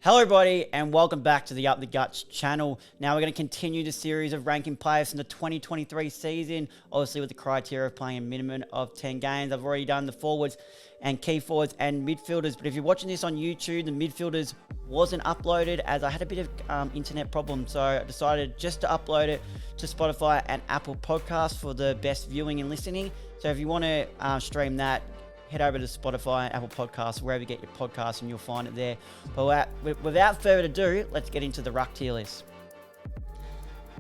Hello everybody and welcome back to the Up the Guts channel. Now we're going to continue the series of ranking players from the 2023 season, obviously with the criteria of playing a minimum of 10 games. I've already done the forwards and key forwards and midfielders, but if you're watching this on YouTube, the midfielders wasn't uploaded as I had a bit of internet problem, so I decided just to upload it to Spotify and Apple Podcasts for the best viewing and listening. So if you want to stream that, head over to Spotify, Apple Podcasts, wherever you get your podcasts, and you'll find it there. But without further ado, let's get into the Ruck tier list.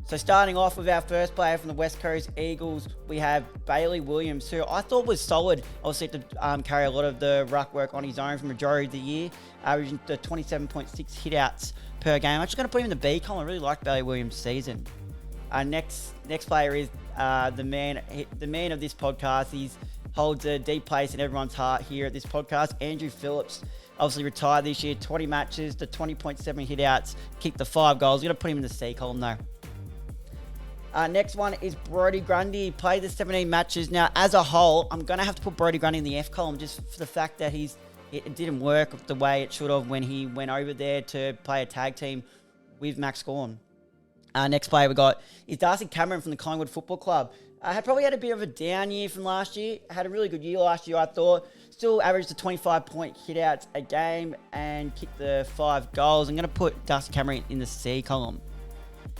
So starting off with our first player from the West Coast Eagles, we have Bailey Williams, who I thought was solid. Obviously, to carry a lot of the ruck work on his own for the majority of the year, averaging the 27.6 hitouts per game. I'm actually going to put him in the B column. I really like Bailey Williams' season. Next player is the man of this podcast. He's holds a deep place in everyone's heart here at this podcast. Andrew Phillips, obviously retired this year, 20 matches, the 20.7 hitouts, kicked the 5 goals. We're going to put him in the C column though. Next one is Brodie Grundy, played the 17 matches. Now, as a whole, I'm going to have to put Brodie Grundy in the F column just for the fact that it didn't work the way it should have when he went over there to play a tag team with Max Gawn. Next player we got is Darcy Cameron from the Collingwood Football Club. Had probably had a bit of a down year from last year. Had a really good year last year, I thought. Still averaged the 25-point hitouts a game and kicked the 5 goals. I'm going to put Darcy Cameron in the C column.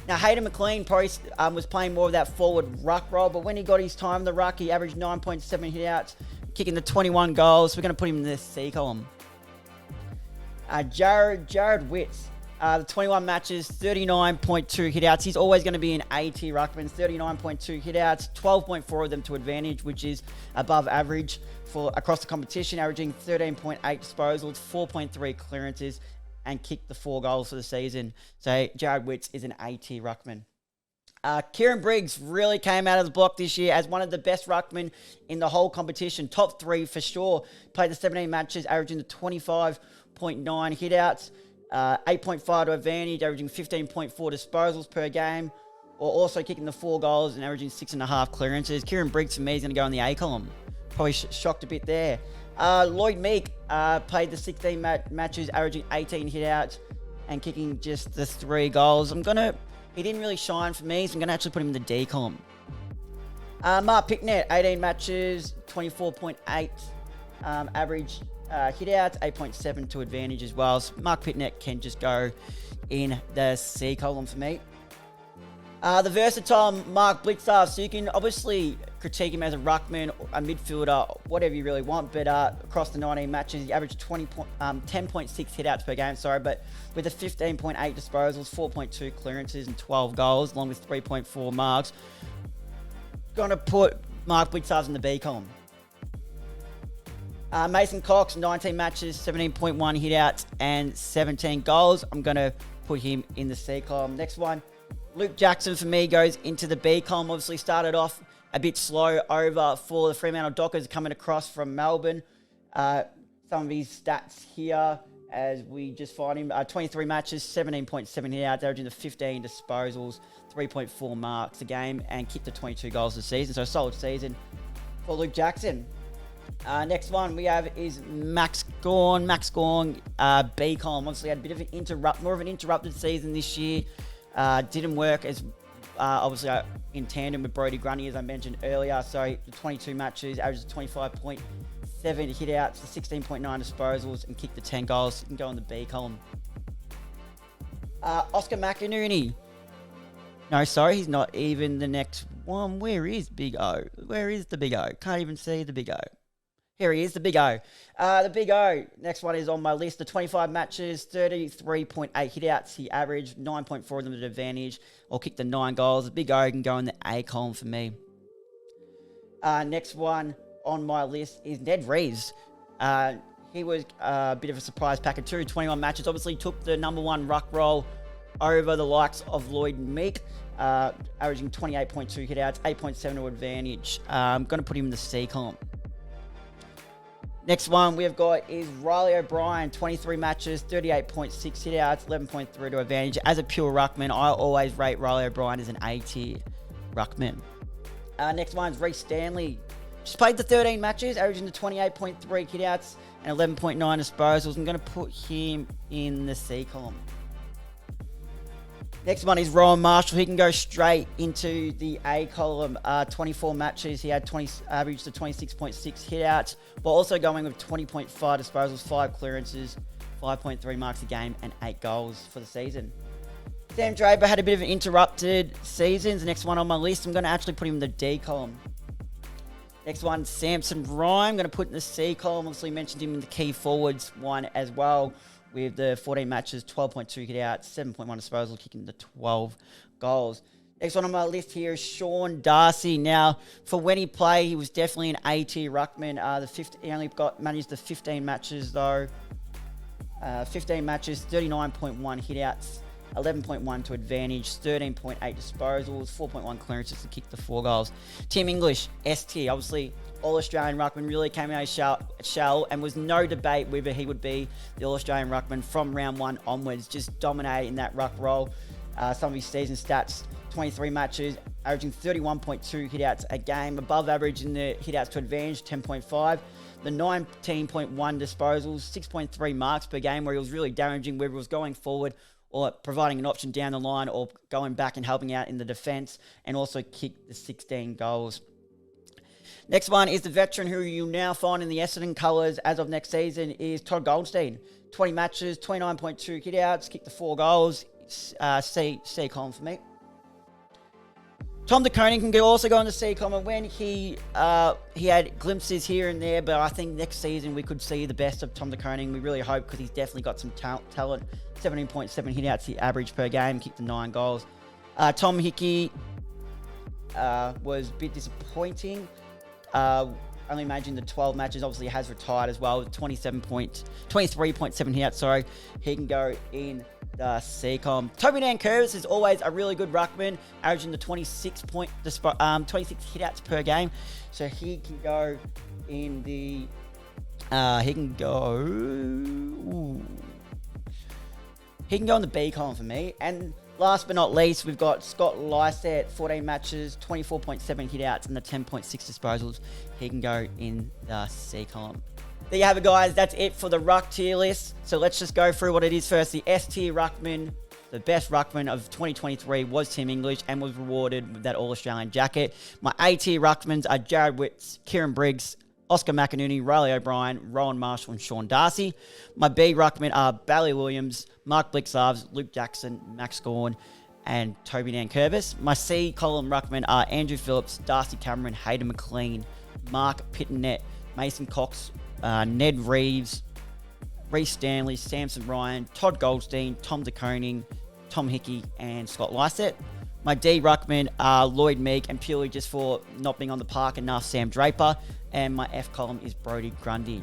Now, Hayden McLean probably was playing more of that forward ruck role, but when he got his time in the ruck, he averaged 9.7 hitouts, kicking the 21 goals. We're going to put him in the C column. Jared Witts. The 21 matches, 39.2 hitouts. He's always going to be an A-tier ruckman. 39.2 hitouts, 12.4 of them to advantage, which is above average for across the competition, averaging 13.8 disposals, 4.3 clearances, and kicked the 4 goals for the season. So Jared Witts is an A-tier ruckman. Kieran Briggs really came out of the block this year as one of the best ruckmen in the whole competition. Top 3 for sure. Played the 17 matches, averaging the 25.9 hitouts. 8.5 to advantage, averaging 15.4 disposals per game, or also kicking the 4 goals and averaging 6.5 clearances. Kieran Briggs for me is going to go in the A column. Probably shocked a bit there. Lloyd Meek played the 16 matches, averaging 18 hitouts and kicking just the 3 goals. He didn't really shine for me, so I'm going to actually put him in the D column. Mark Picknett, 18 matches, 24.8 average hitouts, 8.7 to advantage as well. So Mark Picknett can just go in the C column for me. The versatile Mark Blitzar, so you can obviously critique him as a ruckman, a midfielder, whatever you really want, but across the 19 matches, he averaged 10.6 hitouts per game, but with a 15.8 disposals, 4.2 clearances and 12 goals, along with 3.4 marks. Gonna put Mark Blitzar in the B column. Mason Cox, 19 matches, 17.1 hitouts, and 17 goals. I'm going to put him in the C column. Next one, Luke Jackson for me goes into the B column. Obviously started off a bit slow over for the Fremantle Dockers coming across from Melbourne. Some of his stats here as we just find him. 23 matches, 17.7 hitouts, averaging the 15 disposals, 3.4 marks a game, and kicked the 22 goals this season. So a solid season for Luke Jackson. Next one we have is Max Gawn. B column. Obviously had a bit of more of an interrupted season this year. Didn't work as obviously in tandem with Brodie Grundy, as I mentioned earlier. So the 22 matches, averages 25.7 hitouts, 16.9 disposals, and kicked the 10 goals. You can go on the B column. Oscar McInerney. No, sorry, he's not even the next one. Where is Big O? Where is the Big O? Can't even see the Big O. Here he is, the Big O. The Big O, next one is on my list. The 25 matches, 33.8 hitouts. He averaged 9.4 of them at advantage, or kicked the 9 goals. The Big O can go in the A column for me. Next one on my list is Ned Reeves. He was a bit of a surprise packet too. 21 matches, obviously took the number 1 ruck role over the likes of Lloyd Meek, averaging 28.2 hitouts, 8.7 to advantage. I'm going to put him in the C column. Next one we have got is Riley O'Brien, 23 matches, 38.6 hitouts, 11.3 to advantage. As a pure ruckman, I always rate Riley O'Brien as an A-tier ruckman. Next one is Reece Stanley. Just played the 13 matches, averaging the 28.3 hitouts, and 11.9 disposals. I'm going to put him in the C column. Next one is Rowan Marshall. He can go straight into the A column. 24 matches. He had averaged to 26.6 hitouts, while also going with 20.5 disposals, 5 clearances, 5.3 marks a game, and 8 goals for the season. Sam Draper had a bit of an interrupted season. The next one on my list, I'm going to actually put him in the D column. Next one, Samson Ryan. I'm going to put in the C column. Obviously mentioned him in the key forwards one as well, with the 14 matches, 12.2 hitouts, 7.1 disposal, kicking the 12 goals. Next one on my list here is Sean Darcy. Now, for when he played, he was definitely an A-tier ruckman. He only managed the 15 matches though. 15 matches, 39.1 hitouts, 11.1 to advantage, 13.8 disposals, 4.1 clearances to kick the 4 goals. Tim English, S-tier, obviously All-Australian ruckman, really came out of shell, and was no debate whether he would be the All-Australian ruckman from round 1 onwards, just dominating that ruck role. Some of his season stats, 23 matches, averaging 31.2 hitouts a game, above average in the hitouts to advantage, 10.5. The 19.1 disposals, 6.3 marks per game, where he was really damaging, whether it was going forward or providing an option down the line or going back and helping out in the defence, and also kicked the 16 goals. Next one is the veteran who you'll now find in the Essendon colours as of next season is Todd Goldstein. 20 matches, 29.2 hitouts, kicked the 4 goals. C column for me. Tom de Koning can also go in the C column. When he had glimpses here and there, but I think next season we could see the best of Tom de Koning. We really hope, because he's definitely got some talent. 17.7 hitouts the average per game, kicked the 9 goals. Tom Hickey was a bit disappointing. Only managing the 12 matches. Obviously has retired as well with 23.7 hitouts. Sorry, he can go in the C column. Toby Nankervis is always a really good ruckman, averaging the 26 hitouts per game. So he can go in the. He can go in the B column for me. And last but not least, we've got Scott Lysett, 14 matches, 24.7 hitouts, and the 10.6 disposals. He can go in the C column. There you have it, guys. That's it for the ruck tier list. So let's just go through what it is first. The S tier ruckman, the best ruckman of 2023 was Tim English and was rewarded with that All-Australian jacket. My A tier ruckmans are Jared Witts, Kieran Briggs, Oscar McInerney, Riley O'Brien, Rowan Marshall, and Sean Darcy. My B ruckmen are Bally Williams, Mark Blixarves, Luke Jackson, Max Gawn, and Toby Nankervis. My C column ruckmen are Andrew Phillips, Darcy Cameron, Hayden McLean, Mark Pittonet, Mason Cox, Ned Reeves, Reece Stanley, Samson Ryan, Todd Goldstein, Tom de Koning, Tom Hickey, and Scott Lysett. My D ruckmen are Lloyd Meek, and purely just for not being on the park enough, Sam Draper. And my F column is Brodie Grundy.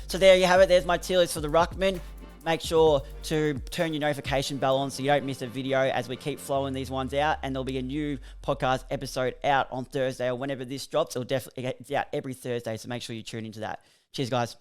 So there you have it. There's my tier list for the ruckman. Make sure to turn your notification bell on so you don't miss a video as we keep flowing these ones out. And there'll be a new podcast episode out on Thursday or whenever this drops. It'll definitely get out every Thursday, so make sure you tune into that. Cheers, guys.